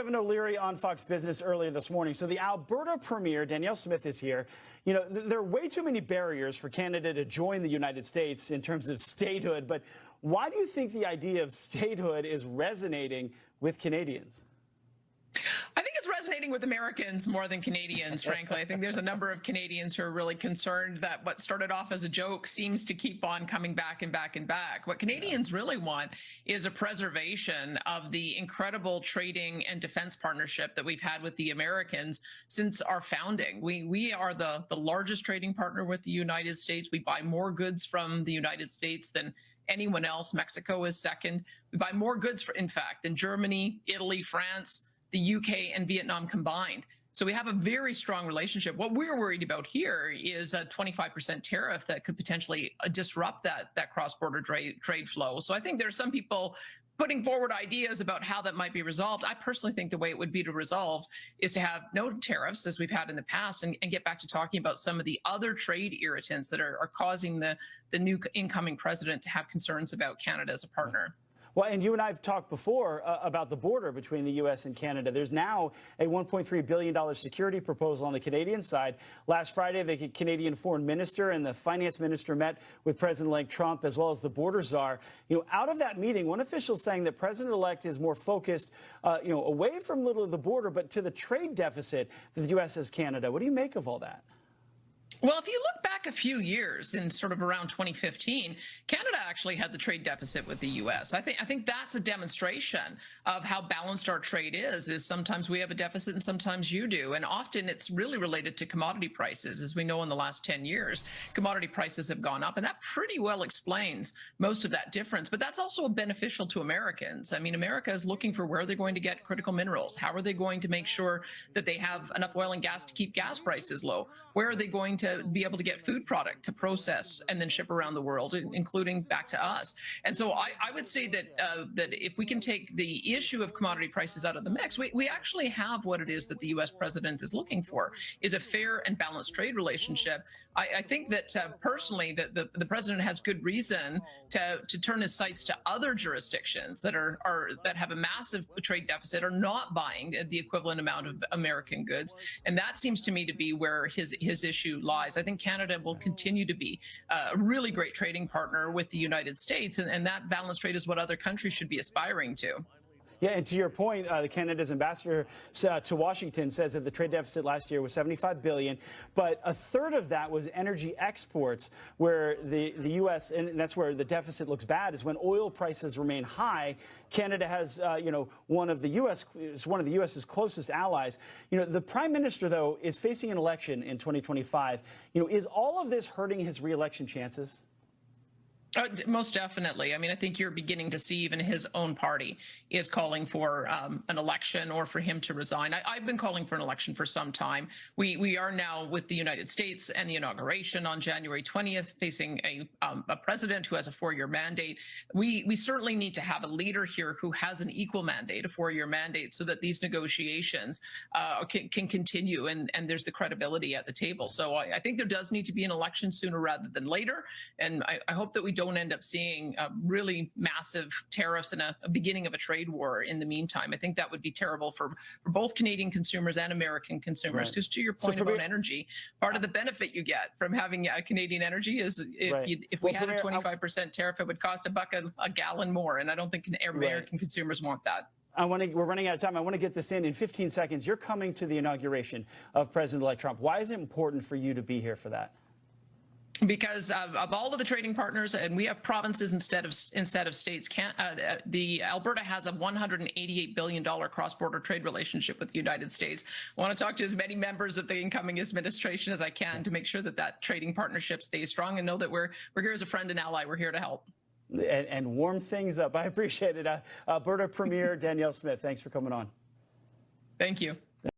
Kevin O'Leary on Fox Business earlier this morning. So the Alberta Premier, Danielle Smith, is here. You know, there are way too many barriers for Canada to join the United States in terms of statehood. But why do you think the idea of statehood is resonating with Canadians? I think it's resonating with Americans more than Canadians, frankly. I think there's a number of Canadians who are really concerned that what started off as a joke seems to keep on coming back and back and back. What Canadians really want is a preservation of the incredible trading and defense partnership that we've had with the Americans since our founding. We are the largest trading partner with the United States. We buy more goods from the United States than anyone else. Mexico is second. We buy more goods, in fact, than Germany, Italy, France, the UK, and Vietnam combined. So we have a very strong relationship. What we're worried about here is a 25% tariff that could potentially disrupt that cross-border trade flow. So I think there are some people putting forward ideas about how that might be resolved. I personally think the way it would be to resolve is to have no tariffs, as we've had in the past, and get back to talking about some of the other trade irritants that are causing the new incoming president to have concerns about Canada as a partner. Well, and you and I have talked before about the border between the U.S. and Canada. There's now a $1.3 billion security proposal on the Canadian side. Last Friday, the Canadian foreign minister and the finance minister met with President-elect Trump, as well as the border czar. You know, out of that meeting, one official saying that President-elect is more focused, away from little of the border, but to the trade deficit that the U.S. has Canada. What do you make of all that? Well, if you look back a few years in sort of around 2015, Canada actually had the trade deficit with the U.S. I think that's a demonstration of how balanced our trade is sometimes we have a deficit and sometimes you do. And often it's really related to commodity prices. As we know, in the last 10 years, commodity prices have gone up, and that pretty well explains most of that difference. But that's also beneficial to Americans. I mean, America is looking for where they're going to get critical minerals. How are they going to make sure that they have enough oil and gas to keep gas prices low? Where are they going to be able to get food product to process and then ship around the world, including back to us? And so I would say that that if we can take the issue of commodity prices out of the mix, we actually have what it is that the U.S. president is looking for, is a fair and balanced trade relationship. I think that personally that the president has good reason to turn his sights to other jurisdictions that that have a massive trade deficit, are not buying the equivalent amount of American goods, and that seems to me to be where his issue lies. I think Canada will continue to be a really great trading partner with the United States, and that balanced trade is what other countries should be aspiring to. Yeah, and to your point, Canada's ambassador to Washington says that the trade deficit last year was $75 billion, but a third of that was energy exports, where the U.S., and that's where the deficit looks bad, is when oil prices remain high. Canada has, one of the U.S.'s closest allies. You know, the prime minister, though, is facing an election in 2025. You know, is all of this hurting his re-election chances? Most definitely. I mean, I think you're beginning to see even his own party is calling for an election or for him to resign. I've been calling for an election for some time. We are now, with the United States and the inauguration on January 20th, facing a president who has a 4-year mandate. We certainly need to have a leader here who has an equal mandate, a 4-year mandate, so that these negotiations can continue and there's the credibility at the table. So I think there does need to be an election sooner rather than later. And I hope that we don't end up seeing really massive tariffs and a beginning of a trade war in the meantime. I think that would be terrible for both Canadian consumers and American consumers. Because to your point about energy, part of the benefit you get from having Canadian energy is if we had a 25% tariff, it would cost $1 a gallon more. And I don't think American consumers want that. We're running out of time. I want to get this in 15 seconds. You're coming to the inauguration of President-elect Trump. Why is it important for you to be here for that? Because of all of the trading partners, and we have provinces instead of states. The Alberta has a $188 billion cross-border trade relationship with the United States. I want to talk to as many members of the incoming administration as I can to make sure that trading partnership stays strong, and know that we're here as a friend and ally. We're here to help. And warm things up. I appreciate it. Alberta Premier Danielle Smith, thanks for coming on. Thank you.